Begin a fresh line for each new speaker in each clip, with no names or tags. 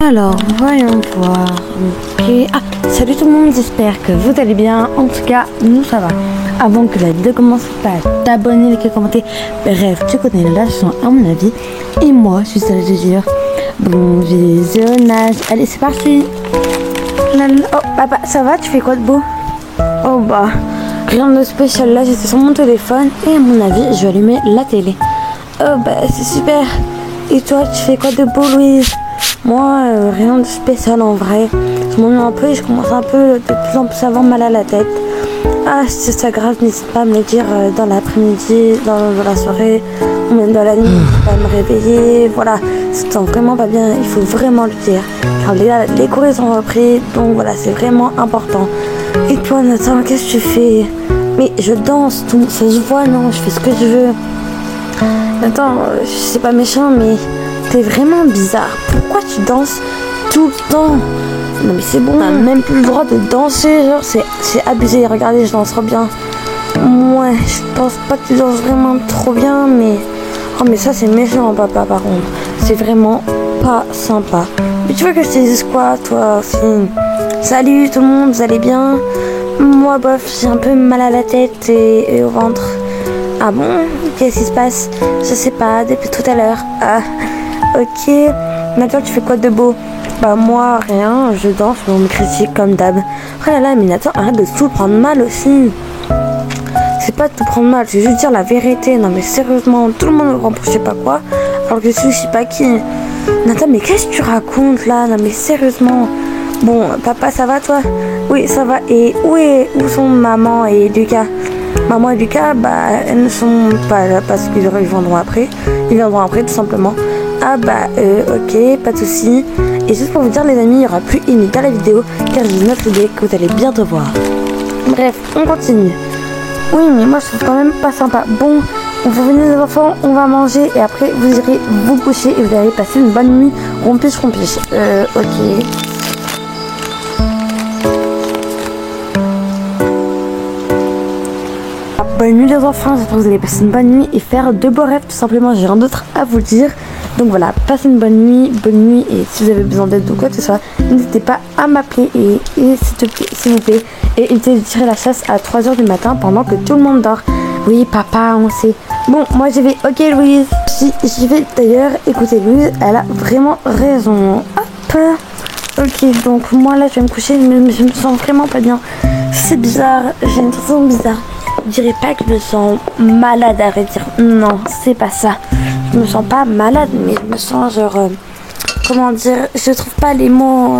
Alors, voyons voir. Ok. Ah, salut tout le monde, j'espère que vous allez bien. En tout cas, nous ça va. Avant que la vidéo commence, pas t'abonner, liker, commenter. Bref, tu connais la chanson à mon avis. Et moi, je suis allée te dire bon visionnage. Allez, c'est parti. Oh, papa, ça va? Tu fais quoi de beau? Oh bah, rien de spécial là, j'étais sur mon téléphone. Et à mon avis, je vais allumer la télé. Oh bah, c'est super. Et toi, tu fais quoi de beau, Louise? Moi, rien de spécial en vrai. Je m'ennuie un peu et je commence un peu de plus en plus à avoir mal à la tête. Ah, si c'est grave, n'hésite pas à me le dire dans l'après-midi, dans la soirée, ou même dans la nuit, n'hésite pas à me réveiller. Voilà, si tu te sens vraiment pas bien, il faut vraiment le dire. Car les cours ils sont repris, donc voilà, c'est vraiment important. Et toi, Nathan, qu'est-ce que tu fais? Mais je danse, tout ça se voit, non? Je fais ce que je veux. Nathan, c'est pas méchant, mais t'es vraiment bizarre. Pourquoi tu danses tout le temps? Non mais c'est bon, on a même plus le droit de danser, genre c'est abusé. Regardez, je danse trop bien. Ouais, je pense pas que tu danses vraiment trop bien, mais... Oh mais ça c'est méchant, papa, par contre. C'est vraiment pas sympa. Mais tu veux que je te dise quoi, toi aussi? Salut tout le monde, vous allez bien? Moi, bof, j'ai un peu mal à la tête et au ventre. Ah bon? Qu'est-ce qui se passe? Je sais pas, depuis tout à l'heure. Ah, ok. Nathan, tu fais quoi de beau? Bah moi, rien, je danse, on me critique comme d'hab. Oh là là, mais Nathan, arrête de tout prendre mal aussi. C'est pas de tout prendre mal, c'est juste dire la vérité. Non mais sérieusement, tout le monde me reproche je sais pas quoi, alors que je sais pas qui. Nathan, mais qu'est-ce que tu racontes là? Non mais sérieusement. Bon, papa, ça va toi? Oui, ça va. Et où sont maman et Lucas? Maman et Lucas, bah, elles ne sont pas là parce qu'ils viendront après. Ils viendront après, tout simplement. Ah bah, ok, pas de soucis. Et juste pour vous dire, les amis, il n'y aura plus Amy dans la vidéo, car j'ai une autre idée que vous allez bientôt voir. Bref, on continue. Oui, mais moi, je trouve quand même pas sympa. Bon, vous venez les enfants, on va manger, et après, vous irez vous coucher, et vous allez passer une bonne nuit. Rompiche. Ok. Bonne nuit les enfants, j'espère que vous allez passer une bonne nuit et faire de beaux rêves, tout simplement, j'ai rien d'autre à vous dire. Donc voilà, passez une bonne nuit, et si vous avez besoin d'aide ou quoi que ce soit, n'hésitez pas à m'appeler et s'il vous plaît, et évitez de tirer la chasse à 3h du matin pendant que tout le monde dort. Oui papa, on sait. Bon, moi j'y vais, ok Louise. Si j'y vais d'ailleurs, écoutez Louise, elle a vraiment raison. Hop. Ok, donc moi là je vais me coucher, mais je me sens vraiment pas bien. C'est bizarre, j'ai une sensation bizarre. Je dirais pas que je me sens malade à vrai dire. Non, c'est pas ça. Je me sens pas malade, mais je me sens genre... comment dire? Je trouve pas les mots...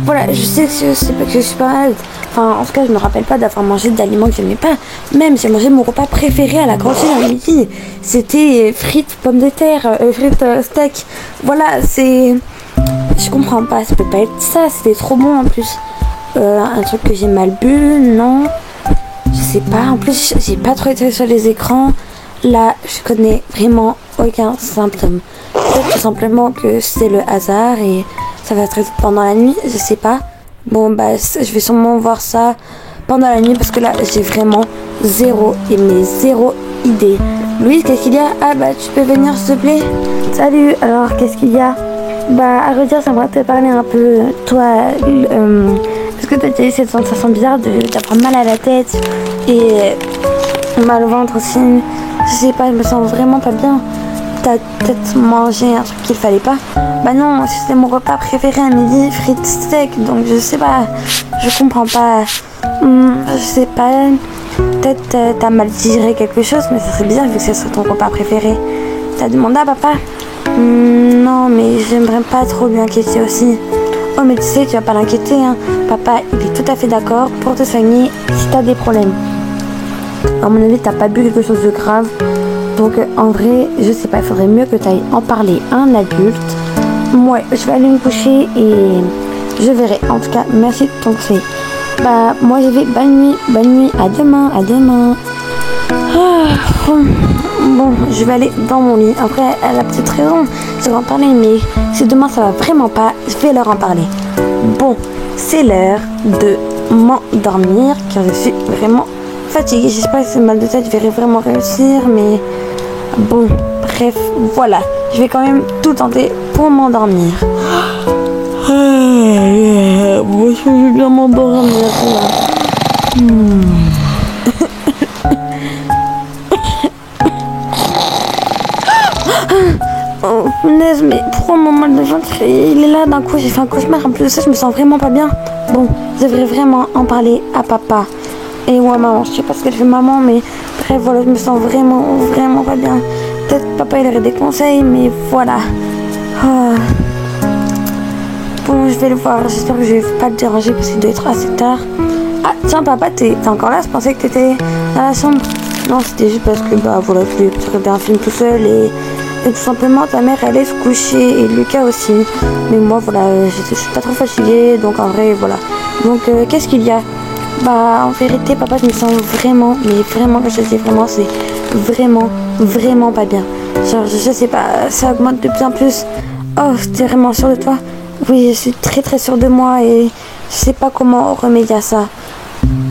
Voilà, je sais que c'est pas que je suis pas malade. Enfin, en tout cas, je me rappelle pas d'avoir mangé d'aliments que j'aimais pas. Même, j'ai mangé mon repas préféré à la cantine à midi. C'était frites, pommes de terre, frites, steak. Voilà, c'est... Je comprends pas, ça peut pas être ça. C'était trop bon en plus. Un truc que j'ai mal bu, non. Je sais pas, en plus j'ai pas trop été sur les écrans. Là, je connais vraiment aucun symptôme. Peut-être tout simplement que c'est le hasard et ça va être pendant la nuit, je sais pas. Bon bah, je vais sûrement voir ça pendant la nuit parce que là, j'ai vraiment zéro idée. Louise, qu'est-ce qu'il y a? Ah bah, tu peux venir s'il te plaît? Salut, alors qu'est-ce qu'il y a? Bah, à redire, j'aimerais te parler un peu, toi, parce que t'as eu cette sensation bizarre d'avoir mal à la tête et mal au ventre aussi. Je sais pas, je me sens vraiment pas bien. T'as peut-être mangé un truc qu'il fallait pas? Bah non, c'était mon repas préféré à midi, frites steak, donc je sais pas, je comprends pas. Je sais pas, peut-être t'as mal digéré quelque chose, mais ça serait bizarre vu que ce serait ton repas préféré. T'as demandé à papa? Non, mais j'aimerais pas trop lui inquiéter aussi. Oh mais tu sais, tu vas pas l'inquiéter, hein. Papa, il est tout à fait d'accord pour te soigner si t'as des problèmes. À mon avis, t'as pas bu quelque chose de grave. Donc en vrai, je sais pas, il faudrait mieux que t'ailles en parler à un adulte. Ouais, je vais aller me coucher et je verrai. En tout cas, merci de ton conseil. Bah, moi je vais, bonne nuit, à demain. Ah, bon, je vais aller dans mon lit. Après, elle a peut-être raison, je vais en parler, mais si demain ça va vraiment pas, je vais leur en parler. Bon, c'est l'heure de m'endormir car je suis vraiment fatiguée. J'espère que ce mal de tête, je vais vraiment réussir, mais bon, bref, voilà. Je vais quand même tout tenter pour m'endormir. Moi, je vais bien m'endormir là. Oh, punaise, mais pourquoi mon mal de ventre, il est là d'un coup, j'ai fait un cauchemar, en plus de ça, je me sens vraiment pas bien. Bon, je devrais vraiment en parler à papa. Et ouais, maman, je sais pas ce qu'elle fait maman, mais bref, voilà, je me sens vraiment pas bien. Peut-être papa, il aurait des conseils, mais voilà. Ah. Bon, je vais le voir, j'espère que je vais pas te déranger parce qu'il doit être assez tard. Ah, tiens, papa, t'es encore là? Je pensais que t'étais dans la chambre. Non, c'était juste parce que, bah, voilà, tu regardais un film tout seul et tout simplement, ta mère allait se coucher et Lucas aussi. Mais moi, voilà, je suis pas trop fatiguée, donc en vrai, voilà. Donc, qu'est-ce qu'il y a? Bah, en vérité, papa, je me sens vraiment, mais vraiment, quand je dis vraiment, c'est vraiment pas bien. Genre, je sais pas, ça augmente de plus en plus. Oh, t'es vraiment sûre de toi? Oui, je suis très sûre de moi et je sais pas comment remédier à ça.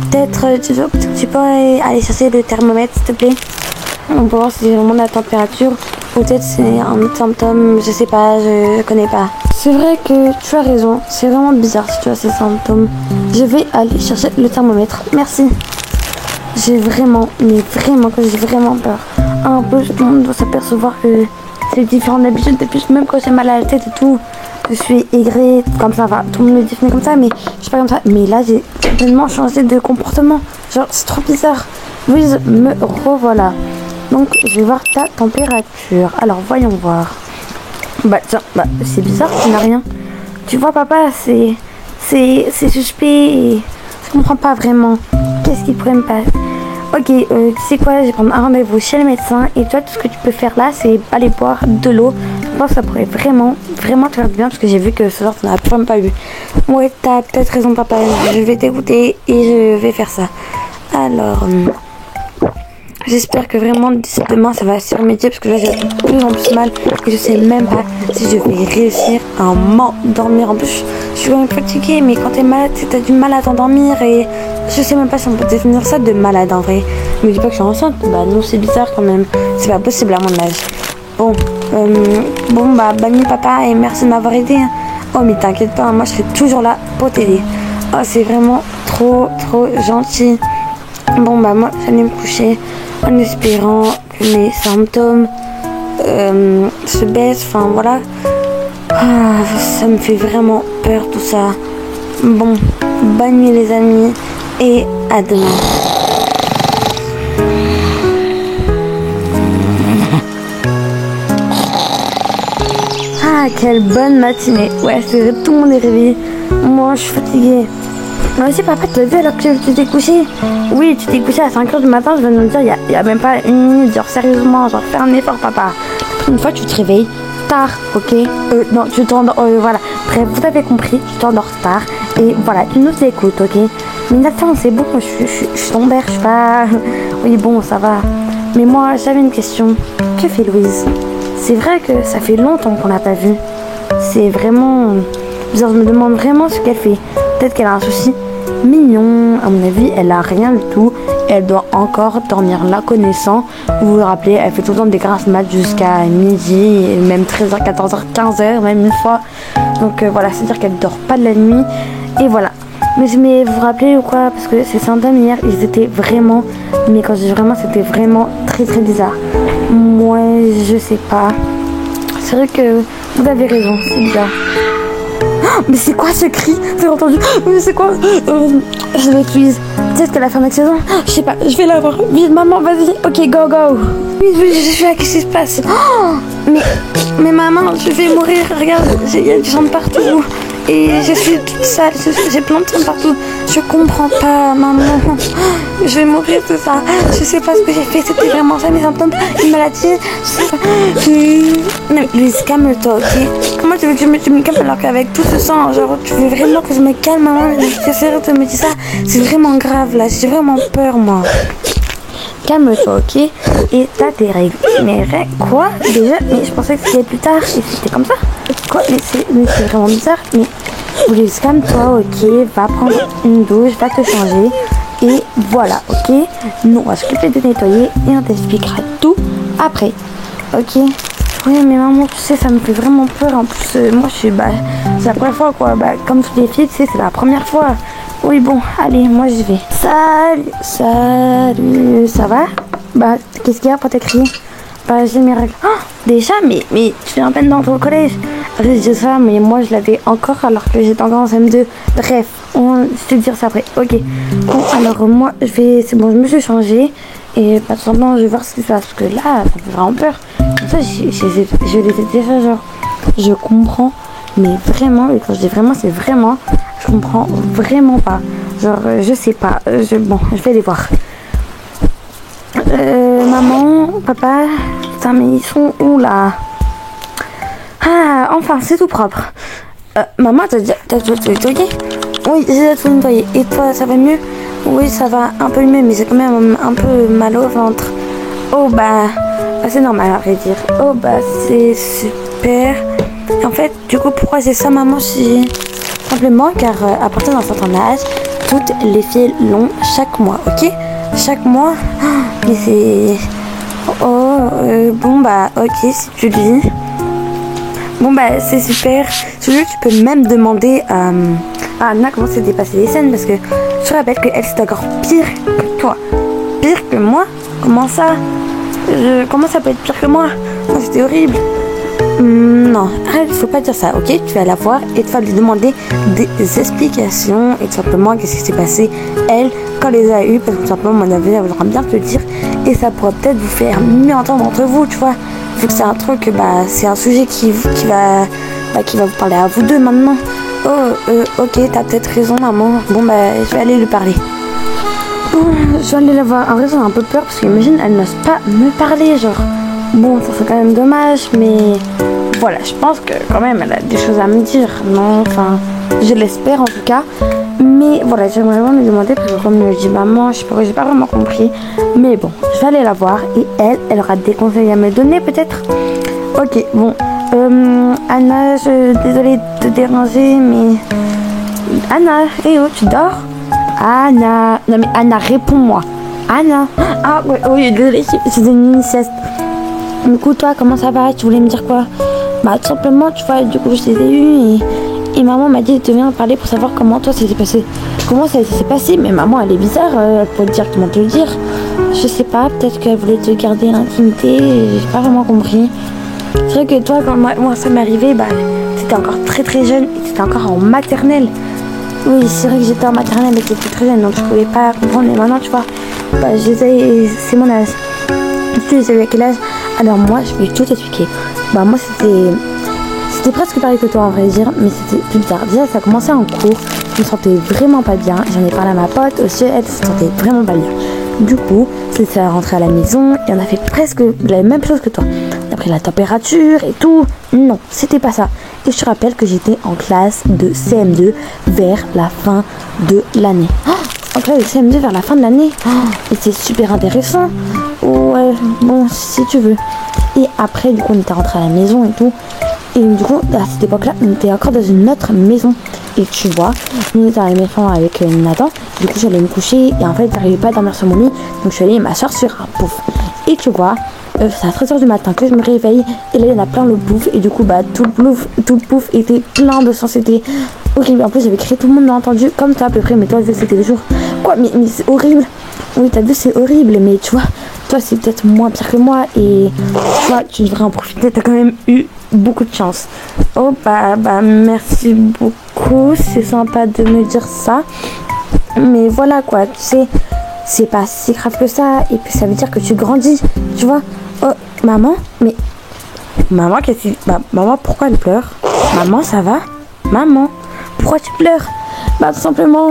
Peut-être, tu peux aller chercher le thermomètre, s'il te plaît? On peut voir si c'est vraiment la température. Peut-être c'est un autre symptôme, je sais pas, je connais pas. C'est vrai que tu as raison, c'est vraiment bizarre si tu as ces symptômes. Je vais aller chercher le thermomètre, merci. J'ai vraiment peur. Un peu, tout le monde doit s'apercevoir que c'est différent d'habitude, depuis même quand j'ai mal à la tête et tout. Je suis aigrée, comme ça va, tout le monde me définit comme ça, mais je suis pas comme ça. Mais là, j'ai complètement changé de comportement. Genre, c'est trop bizarre. Louise, me revoilà. Donc, je vais voir ta température. Alors, voyons voir. Bah, tiens, bah, c'est bizarre, tu n'as rien. Tu vois, papa, c'est suspect et je comprends pas vraiment. Qu'est-ce qui pourrait me passer? Ok, tu sais quoi, je vais prendre un rendez-vous chez le médecin et toi, tout ce que tu peux faire là, c'est aller boire de l'eau. Je pense que ça pourrait vraiment te faire du bien parce que j'ai vu que ce soir, tu n'as absolument pas bu. Ouais, t'as peut-être raison, papa. Je vais t'écouter et je vais faire ça. Alors, j'espère que vraiment d'ici demain, ça va se remédier parce que là, j'ai de plus en plus mal et je sais même pas si je vais réussir à m'endormir. En plus, je suis quand même fatiguée, mais quand t'es malade, t'as du mal à t'endormir et je sais même pas si on peut définir ça de malade en vrai. Me dis pas que je suis enceinte, bah non, c'est bizarre quand même. C'est pas possible à mon âge. Bon, bah, bonne nuit papa et merci de m'avoir aidé. Hein. Oh, mais t'inquiète pas, moi je serai toujours là pour t'aider. Oh, c'est vraiment trop gentil. Bon, bah, moi j'allais me coucher en espérant que mes symptômes se baissent. Enfin, voilà. Ah, ça me fait vraiment peur tout ça. Bon, bonne nuit les amis et à demain. Ah, quelle bonne matinée. Ouais, c'est vrai, tout le monde est réveillé. Moi, je suis fatiguée. Moi aussi, papa, tu l'as vu alors que tu t'es couché? Oui, tu t'es couché à 5h du matin, je viens de me dire, il y a même pas une minute. Genre, sérieusement, genre, fais un effort, papa. Une fois, tu te réveilles tard, ok? Non, tu t'endors, voilà. Bref, vous avez compris, tu t'endors tard. Et voilà, tu nous écoutes, ok? Mais Nathan, c'est bon, je suis ton père, je suis pas... Oui, bon, ça va. Mais moi, j'avais une question. Que fait Louise? C'est vrai que ça fait longtemps qu'on l'a pas vue. C'est vraiment... Genre, je me demande vraiment ce qu'elle fait. Peut-être qu'elle a un souci mignon. À mon avis, elle a rien du tout. Elle doit encore dormir la connaissant. Vous vous rappelez, elle fait tout le temps des grasses mat jusqu'à midi, et même 13h, 14h, 15h, même une fois. Donc voilà, c'est-à-dire qu'elle dort pas de la nuit. Et voilà. Mais vous vous rappelez ou quoi? Parce que ces symptômes hier, ils étaient vraiment... Mais quand je dis vraiment, c'était vraiment très bizarre. Moi, je sais pas. C'est vrai que vous avez raison, c'est bizarre. Oh, mais c'est quoi ce cri? T'as entendu? Mais c'est quoi? Je vais être Louise. Peut-être qu'elle a fait un accident. Je sais pas, je vais la voir. Vite, maman, vas-y. Ok, go. Oui, je suis là, qu'est-ce qui se passe? Oh, mais maman, je vais mourir. Regarde, il y a du sang partout. Et je suis toute sale, j'ai plein de sang partout. Je comprends pas, maman. Je vais mourir de ça. Je sais pas ce que j'ai fait, c'était vraiment ça mes symptômes. Une maladie. Je sais pas. Mais Louise, calme-toi, ok? Comment tu veux que je me calme alors qu'avec tout ce sang, genre, tu veux vraiment que je me calme, maman? T'es sérieux de me dire ça? C'est vraiment grave là, j'ai vraiment peur, moi. Calme-toi, ok? Et t'as tes règles. Mes règles, quoi? Déjà, mais je pensais que c'était plus tard et c'était comme ça. Quoi? Mais c'est vraiment bizarre. Mais Louise, calme-toi, ok? Va prendre une douche, va te changer. Et voilà, ok? Nous, on va s'occuper de nettoyer et on t'expliquera tout après. Ok? Oui, mais maman, tu sais, ça me fait vraiment peur. En plus, moi, c'est la première fois, quoi. Bah, comme toutes les filles, tu sais, c'est la première fois. Oui, bon, allez, moi, j'y vais. Salut, salut, ça va? Bah, qu'est-ce qu'il y a pour t'écrire? Bah, j'ai mes règles. Oh, déjà, mais tu viens à peine d'entrer au collège. Je dis ça, mais moi, je l'avais encore alors que j'étais encore en CM2. Bref, je vais te dire ça après. Ok. Bon, alors, moi, c'est bon, je me suis changée. Et pas simplement, je vais voir ce qui se passe. Parce que là, ça me fait vraiment peur. Ça, je les ai déjà, genre, je comprends, mais vraiment, et quand je dis vraiment, c'est vraiment, je comprends vraiment pas. Genre, je sais pas, bon, je vais les voir. Maman, papa, putain, mais ils sont où là? Ah, enfin, c'est tout propre. Maman, t'as tout nettoyé? Oui, j'ai tout nettoyé. Et toi, ça va mieux? Oui, ça va un peu mieux, mais c'est quand même un peu mal au ventre. Oh, bah c'est normal à vrai dire. Oh, bah c'est super. Et en fait, du coup, pourquoi c'est ça, maman? Simplement car à partir d'un certain âge, toutes les filles l'ont chaque mois, ok? Chaque mois. Mais c'est... Oh, bon, bah, ok, si tu le dis. Bon, bah, c'est super. Si tu veux, tu peux même demander à Anna comment s'est dépassé les scènes, parce que je te rappelle qu'elle, c'est encore pire que toi. Pire que moi? Comment ça? Comment ça peut être pire que moi? Oh, c'était horrible. Non, arrête, faut pas dire ça, ok? Tu vas la voir et tu vas lui demander des explications et tout simplement qu'est-ce qui s'est passé, elle, quand elle les a eues, parce que tout simplement, mon avis, elle voudra bien te le dire et ça pourrait peut-être vous faire mieux entendre entre vous, tu vois? Vu que c'est un truc, bah, c'est un sujet qui va vous parler à vous deux maintenant. Oh, ok, t'as peut-être raison, maman. Bon, bah, je vais aller lui parler. Bon, je vais aller la voir. En vrai, j'ai un peu peur parce qu'imagine, elle n'ose pas me parler, genre. Bon, ça serait quand même dommage, mais voilà, je pense que quand même, elle a des choses à me dire, non? Enfin, je l'espère en tout cas. Mais voilà, j'aimerais vraiment lui demander parce que comme je dis maman, je sais pas, j'ai pas vraiment compris. Mais bon, je vais aller la voir et elle aura des conseils à me donner peut-être. Ok, bon. Anna, désolée de te déranger, mais... Anna, oh, tu dors? Anna, non mais Anna, réponds-moi. Anna. Ah ouais, oui, désolée, c'est une mini-sieste. Du coup, toi, comment ça va? Tu voulais me dire quoi? Bah, tout simplement, tu vois, du coup, je les ai eus et maman m'a dit de venir parler pour savoir comment toi, ça s'est passé. Comment ça s'est passé? Mais maman, elle est bizarre, elle peut directement te le dire. Je sais pas, peut-être qu'elle voulait te garder l'intimité, j'ai pas vraiment compris. C'est vrai que toi, quand moi ça m'est arrivé, bah, t'étais encore très très jeune et t'étais encore en maternelle. Oui, c'est vrai que j'étais en maternelle et que j'étais très jeune, donc je pouvais pas comprendre. Mais maintenant, tu vois, bah, c'est mon âge. Tu sais à quel âge? Alors moi, je vais tout expliquer. Bah moi, c'était presque pareil que toi, en vrai dire, mais c'était plus bizarre. Déjà, ça a commencé en cours, je me sentais vraiment pas bien. J'en ai parlé à ma pote aussi, elle se sentait vraiment pas bien. Du coup, c'est à rentrer à la maison et on a fait presque la même chose que toi. On a pris la température et tout. Non, c'était pas ça. Et je te rappelle que j'étais en classe de CM2 vers la fin de l'année. En classe de CM2 vers la fin de l'année. Et c'est super intéressant. Ouais, bon, si tu veux. Et après, du coup, on était rentré à la maison et tout. Et du coup, à cette époque-là, on était encore dans une autre maison. Et tu vois, on était à la maison avec Nathan. Du coup, j'allais me coucher. Et en fait, j'arrivais pas à dormir sur mon lit. Donc, je suis allée m'asseoir sur un pouf. Et tu vois, c'est à 13h du matin que je me réveille. Et là, il y en a plein le pouf. Et du coup, bah, tout le pouf était plein de sang. C'était horrible. En plus, j'avais crié, tout le monde l'a entendu. Comme toi, à peu près. Mais toi, c'était le jour. Quoi, mais c'est horrible. Oui, t'as vu, c'est horrible. Mais tu vois, toi, c'est peut-être moins pire que moi. Et toi, tu devrais en profiter. T'as quand même eu beaucoup de chance. Oh, bah, merci beaucoup. C'est sympa de me dire ça. Mais voilà, quoi. Tu sais, c'est pas si grave que ça. Et puis, ça veut dire que tu grandis. Tu vois. Oh, maman. Mais, maman, qu'est-ce que... Bah, maman, pourquoi elle pleure? Maman, ça va? Maman, pourquoi tu pleures? Bah tout simplement,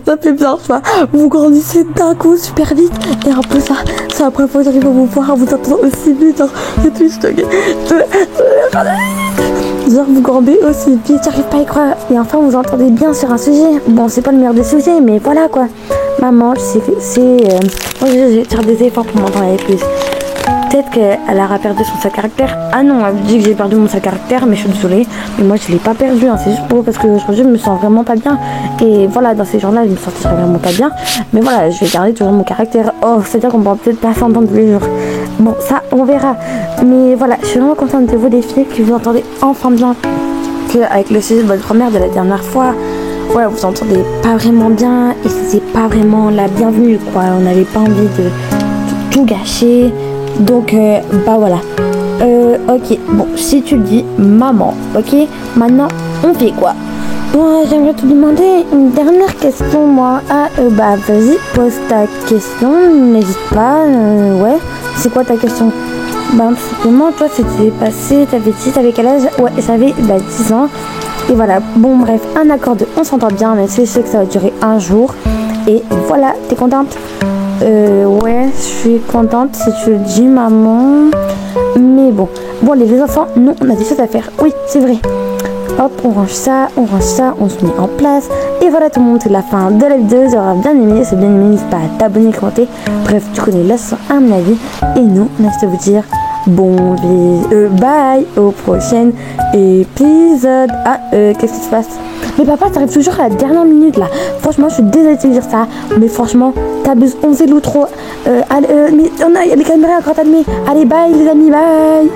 ça fait bizarre, tu vois. Vous grandissez d'un coup super vite. Et en plus, ça c'est la première fois que j'arrive à vous voir, à vous entendre aussi vite. Genre, c'est triste, genre, vous grandez aussi vite, j'arrive pas à y croire. Et enfin, vous entendez bien sur un sujet. Bon, c'est pas le meilleur des sujets, mais voilà quoi. Maman, moi, je vais faire des efforts pour m'entendre avec plus. Peut-être qu'elle aura perdu son sale caractère. Ah non, elle dit que j'ai perdu mon sale caractère, mais je suis désolée. Mais moi, je l'ai pas perdu, hein. C'est juste pour eux parce que aujourd'hui, je me sens vraiment pas bien. Et voilà, dans ces jours-là, je me sentirais vraiment pas bien. Mais voilà, je vais garder toujours mon caractère. Oh, c'est-à-dire qu'on pourra peut-être pas s'entendre tous les jours. Bon, ça, on verra. Mais voilà, je suis vraiment contente de vous les filles que vous entendez enfin bien. Avec le sujet de votre mère de la dernière fois, voilà, vous entendez pas vraiment bien et c'était pas vraiment la bienvenue, quoi. On n'avait pas envie de tout gâcher. Donc, bah voilà. Ok, bon, si tu le dis, maman, ok. Maintenant, on fait quoi? Moi, j'aimerais te demander une dernière question, moi. Ah, bah, vas-y, pose ta question, n'hésite pas, ouais. C'est quoi ta question? Bah, tout simplement, toi, c'était passé, t'avais quel âge? Ouais, j'avais, 10 ans. Et voilà, bon, bref, un accord de on s'entend bien, mais c'est sûr que ça va durer un jour. Et voilà, t'es contente? Ouais, je suis contente si tu le dis, maman. Mais bon, les enfants, nous, on a des choses à faire. Oui, c'est vrai. Hop, on range ça, on se met en place. Et voilà tout le monde, c'est la fin de la vidéo. J'aurais bien aimé, c'est bien aimé, n'hésite pas à t'abonner, commenter. Bref, tu connais la leçon à mon avis. Et nous, on a juste à vous dire bye au prochain épisode. Ah, qu'est-ce qui se passe? Mais papa, t'arrives toujours à la dernière minute là. Franchement, je suis désolée de te dire ça. Mais franchement, t'abuses, on sait l'outro. Mais il y a les caméras encore t'admets. Allez, bye les amis, bye.